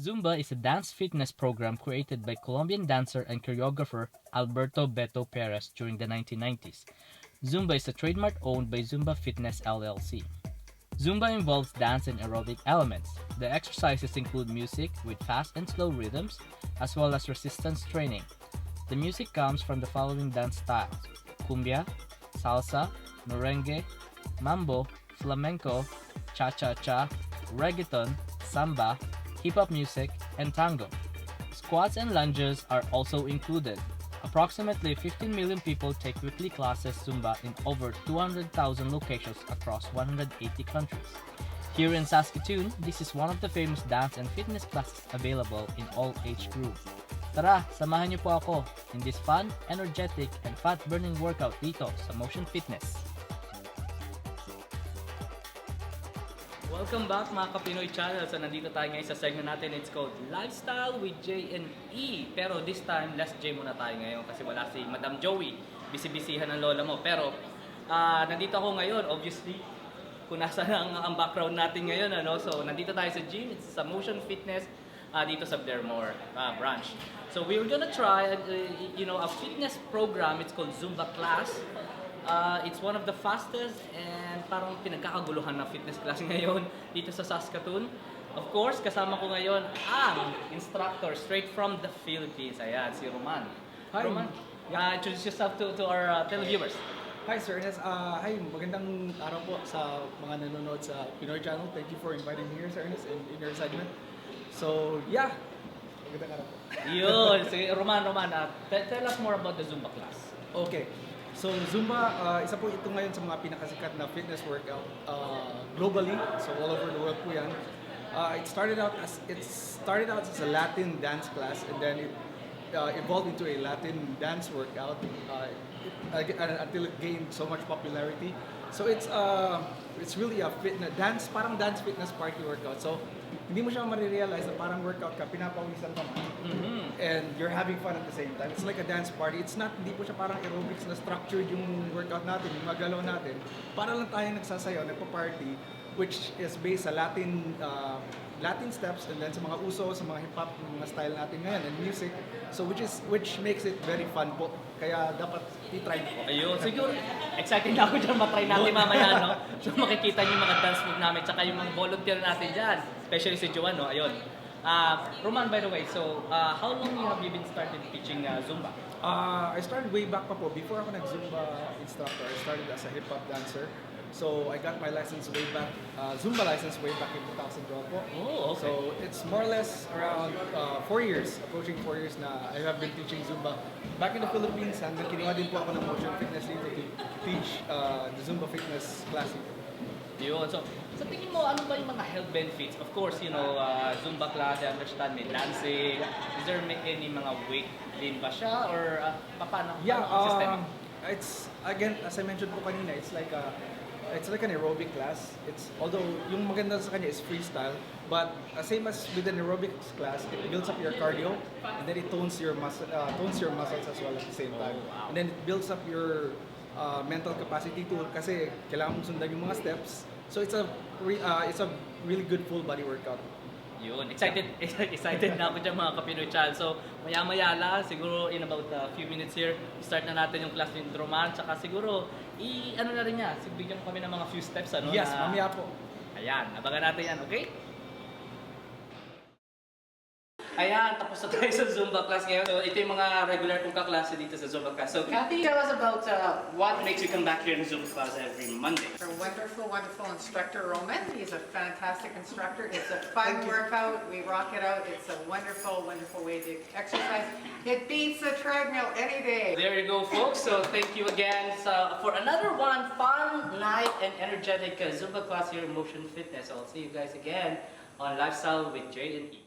Zumba is a dance fitness program created by Colombian dancer and choreographer Alberto Beto Perez during the 1990s. Zumba is a trademark owned by Zumba Fitness LLC. Zumba involves dance and aerobic elements. The exercises include music with fast and slow rhythms, as well as resistance training. The music comes from the following dance styles: cumbia, salsa, merengue, mambo, flamenco, cha-cha-cha, reggaeton, samba, hip-hop music, and tango. Squats and lunges are also included. Approximately 15 million people take weekly classes Zumba in over 200,000 locations across 180 countries. Here in Saskatoon, this is one of the famous dance and fitness classes available in all age groups. Tara, samahan niyo po ako in this fun, energetic, and fat-burning workout dito sa Motion Fitness. Welcome back mga Kapinoy Channel. So nandito tayo ngayon sa segment natin. It's called Lifestyle with J and E. Pero this time, less J muna tayo ngayon kasi wala si Madam Joey. Bisi-bisihan ng lola mo. Pero nandito ako ngayon, obviously, kung nasa ang background natin ngayon. So nandito tayo sa gym. It's sa Motion Fitness dito sa Blairmore branch. So we were gonna try a fitness program. It's called Zumba class. It's one of the fastest and parang pinagkakaguluhan na fitness class ngayon dito sa Saskatoon. Of course, kasama ko ngayon ang instructor straight from the Philippines. Ayan, si Roman. Hi. Roman, introduce yourself to our televiewers. Hi, Sir Ernest. Hi, magandang araw po sa mga nanonood sa Pinoy Channel. Thank you for inviting me here, Sir Ernest, in your segment. So, yeah, magandang araw po. Yun, si Roman, tell us more about the Zumba class. Okay. So, Zumba, isa po ito ngayon sa mga pinakasikat na fitness workout globally. So, all over the world po yan. It started out as a Latin dance class, and then it evolved into a Latin dance workout until it gained so much popularity. So it's really a parang dance fitness party workout. So hindi mo siya marirealize na parang workout ka, pinapawisan ka man. And you're having fun at the same time. It's like a dance party. Hindi po siya parang aerobics na structured yung workout natin, yung magalaw natin. Para lang tayo nagsasayaw, nagpa-party, which is based sa Latin steps, and then sa mga uso, sa mga hip-hop mga style natin ngayon, and music. So which makes it very fun po. Kaya dapat i-try po. Ayun, siguro excited na ako dyan matry natin mamaya, no? So makikita niyo yung mga dance move namin, tsaka yung mga volunteer natin dyan. Especially si Joan, no? Ayun. Roman, by the way, so how long have you been started teaching Zumba? I started way back pa po. Before ako nag-Zumba instructor, I started as a hip-hop dancer. So I got my license way back, Zumba license way back in 2012 po. Oh, okay. So it's more or less around 4 years, approaching 4 years na I have been teaching Zumba. Back in the Philippines, hanggang kinuha din po ako ng Motion Fitness dito to teach the Zumba fitness class dito. Yun. So, sa tingin mo, ano ba yung mga health benefits? Of course, Zumba class, I understand, may dancing. Is there any mga weight din ba siya? Or paano? Yeah, ang system? it's, again, as I mentioned po kanina, it's like an aerobic class. Although yung maganda sa kanya is freestyle, but same as with an aerobics class, it builds up your cardio, and then it tones your muscles as well at the same time. Wow. And then it builds up your mental capacity too, kasi kailangan mong sundan yung mga steps. So it's a really good full body workout. Yun. Excited na ako dyan mga Kapinoy Channel. So, maya-maya lang, siguro in about a few minutes here, start na natin yung class ni Roman. Tsaka siguro, ano na rin niya, bigyan mo kami ng mga few steps, ano? Yes, mamaya po. Ayan, abangan natin yan, okay? Ayan, tapos na tayo sa Zumba class ngayon. So, ito yung mga regular kong kaklase dito sa Zumba class. So, Kathy, tell us about what makes you come back here in Zumba class every Monday. Our wonderful instructor, Roman. He's a fantastic instructor. It's a fun workout. We rock it out. It's a wonderful way to exercise. It beats the treadmill any day. There you go, folks. So, thank you again for another one fun night and energetic Zumba class here in Motion Fitness. So, I'll see you guys again on Lifestyle with J and E.